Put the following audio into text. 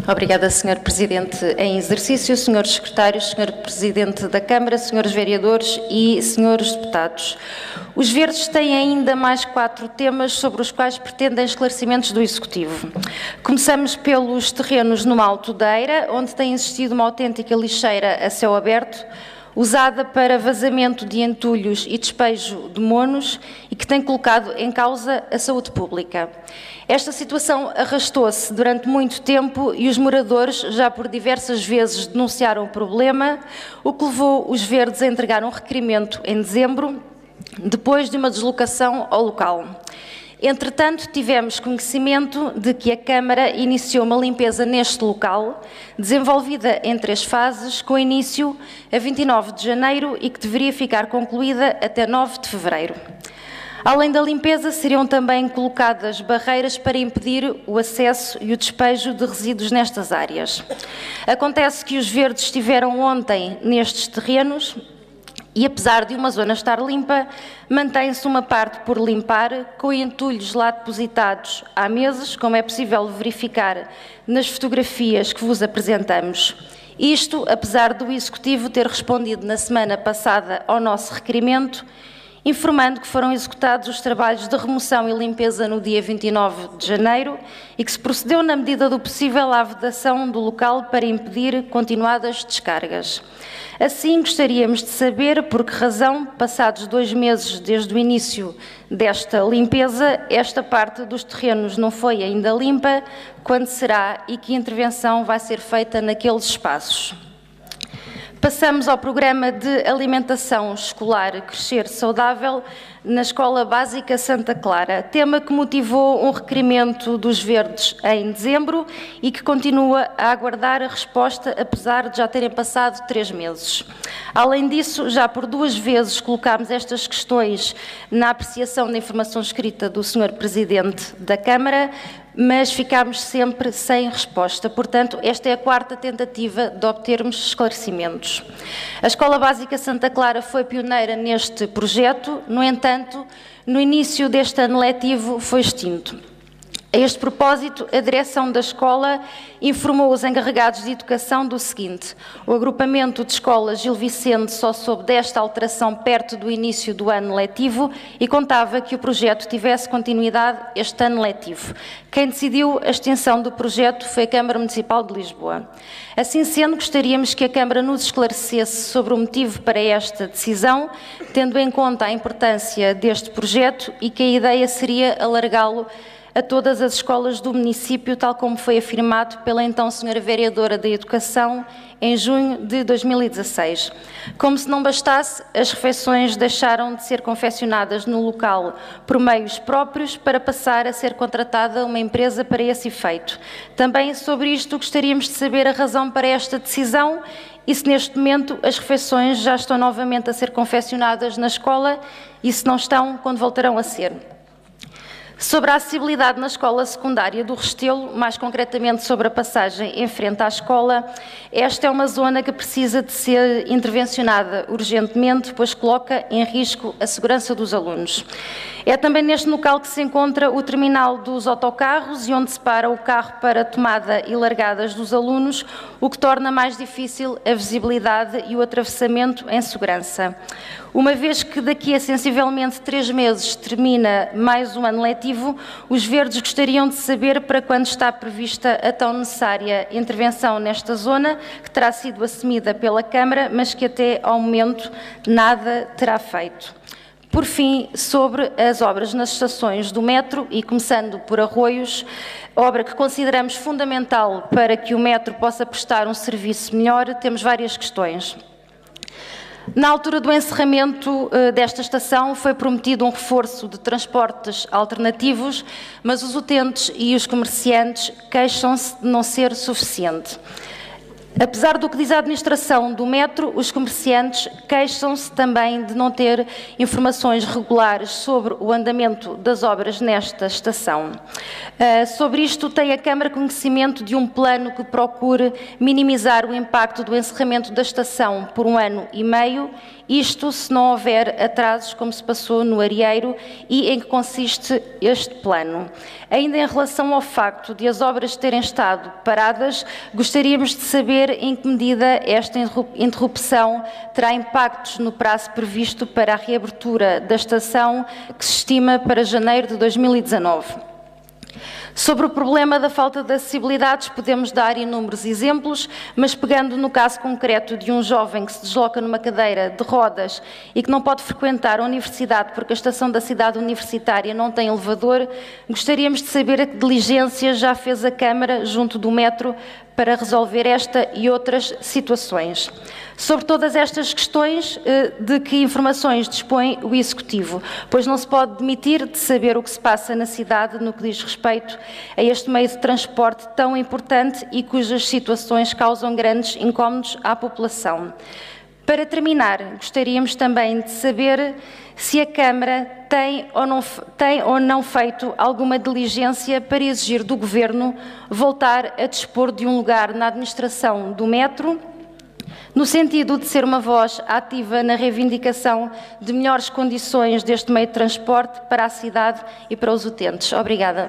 Obrigada, Sr. Presidente em exercício, Srs. Secretários, Sr. Presidente da Câmara, Srs. Vereadores e Srs. Deputados. Os Verdes têm ainda mais 4 temas sobre os quais pretendem esclarecimentos do Executivo. Começamos pelos terrenos no Alto da Eira, onde tem existido uma autêntica lixeira a céu aberto, usada para vazamento de entulhos e despejo de monos e que tem colocado em causa a saúde pública. Esta situação arrastou-se durante muito tempo e os moradores já por diversas vezes denunciaram o problema, o que levou os Verdes a entregar um requerimento em dezembro, depois de uma deslocação ao local. Entretanto, tivemos conhecimento de que a Câmara iniciou uma limpeza neste local, desenvolvida em 3 fases, com início a 29 de janeiro e que deveria ficar concluída até 9 de fevereiro. Além da limpeza, seriam também colocadas barreiras para impedir o acesso e o despejo de resíduos nestas áreas. Acontece que os Verdes estiveram ontem nestes terrenos e, apesar de uma zona estar limpa, mantém-se uma parte por limpar, com entulhos lá depositados há meses, como é possível verificar nas fotografias que vos apresentamos. Isto, apesar do Executivo ter respondido na semana passada ao nosso requerimento, informando que foram executados os trabalhos de remoção e limpeza no dia 29 de janeiro e que se procedeu, na medida do possível, à vedação do local para impedir continuadas descargas. Assim, gostaríamos de saber por que razão, passados 2 meses desde o início desta limpeza, esta parte dos terrenos não foi ainda limpa, quando será e que intervenção vai ser feita naqueles espaços. Passamos ao programa de alimentação escolar Crescer Saudável na Escola Básica Santa Clara, tema que motivou um requerimento dos Verdes em dezembro e que continua a aguardar a resposta, apesar de já terem passado 3 meses. Além disso, já por 2 vezes colocámos estas questões na apreciação da informação escrita do Sr. Presidente da Câmara, mas ficámos sempre sem resposta. Portanto, esta é a 4ª tentativa de obtermos esclarecimentos. A Escola Básica Santa Clara foi pioneira neste projeto, no entanto, no início deste ano letivo foi extinto. A este propósito, a direção da escola informou os encarregados de educação do seguinte: o agrupamento de escolas Gil Vicente só soube desta alteração perto do início do ano letivo e contava que o projeto tivesse continuidade este ano letivo. Quem decidiu a extinção do projeto foi a Câmara Municipal de Lisboa. Assim sendo, gostaríamos que a Câmara nos esclarecesse sobre o motivo para esta decisão, tendo em conta a importância deste projeto e que a ideia seria alargá-lo a todas as escolas do município, tal como foi afirmado pela então Sra. Vereadora da Educação em junho de 2016. Como se não bastasse, as refeições deixaram de ser confeccionadas no local por meios próprios para passar a ser contratada uma empresa para esse efeito. Também sobre isto gostaríamos de saber a razão para esta decisão e se neste momento as refeições já estão novamente a ser confeccionadas na escola e se não estão, quando voltarão a ser. Sobre a acessibilidade na escola secundária do Restelo, mais concretamente sobre a passagem em frente à escola, esta é uma zona que precisa de ser intervencionada urgentemente, pois coloca em risco a segurança dos alunos. É também neste local que se encontra o terminal dos autocarros e onde se para o carro para tomada e largadas dos alunos, o que torna mais difícil a visibilidade e o atravessamento em segurança. Uma vez que daqui a sensivelmente 3 meses termina mais um ano letivo, os Verdes gostariam de saber para quando está prevista a tão necessária intervenção nesta zona, que terá sido assumida pela Câmara, mas que até ao momento nada terá feito. Por fim, sobre as obras nas estações do metro e começando por Arroios, obra que consideramos fundamental para que o metro possa prestar um serviço melhor, temos várias questões. Na altura do encerramento desta estação foi prometido um reforço de transportes alternativos, mas os utentes e os comerciantes queixam-se de não ser suficiente. Apesar do que diz a administração do metro, os comerciantes queixam-se também de não ter informações regulares sobre o andamento das obras nesta estação. Sobre isto, tem a Câmara conhecimento de um plano que procure minimizar o impacto do encerramento da estação por 1 ano e meio, isto se não houver atrasos, como se passou no Arieiro, e em que consiste este plano. Ainda em relação ao facto de as obras terem estado paradas, gostaríamos de saber em que medida esta interrupção terá impactos no prazo previsto para a reabertura da estação, que se estima para janeiro de 2019. Sobre o problema da falta de acessibilidades, podemos dar inúmeros exemplos, mas pegando no caso concreto de um jovem que se desloca numa cadeira de rodas e que não pode frequentar a universidade porque a estação da cidade universitária não tem elevador, gostaríamos de saber a que diligências já fez a Câmara junto do metro para resolver esta e outras situações. Sobre todas estas questões, de que informações dispõe o Executivo? Pois não se pode demitir de saber o que se passa na cidade no que diz respeito a este meio de transporte tão importante e cujas situações causam grandes incómodos à população. Para terminar, gostaríamos também de saber se a Câmara tem ou não feito alguma diligência para exigir do Governo voltar a dispor de um lugar na administração do metro, no sentido de ser uma voz ativa na reivindicação de melhores condições deste meio de transporte para a cidade e para os utentes. Obrigada.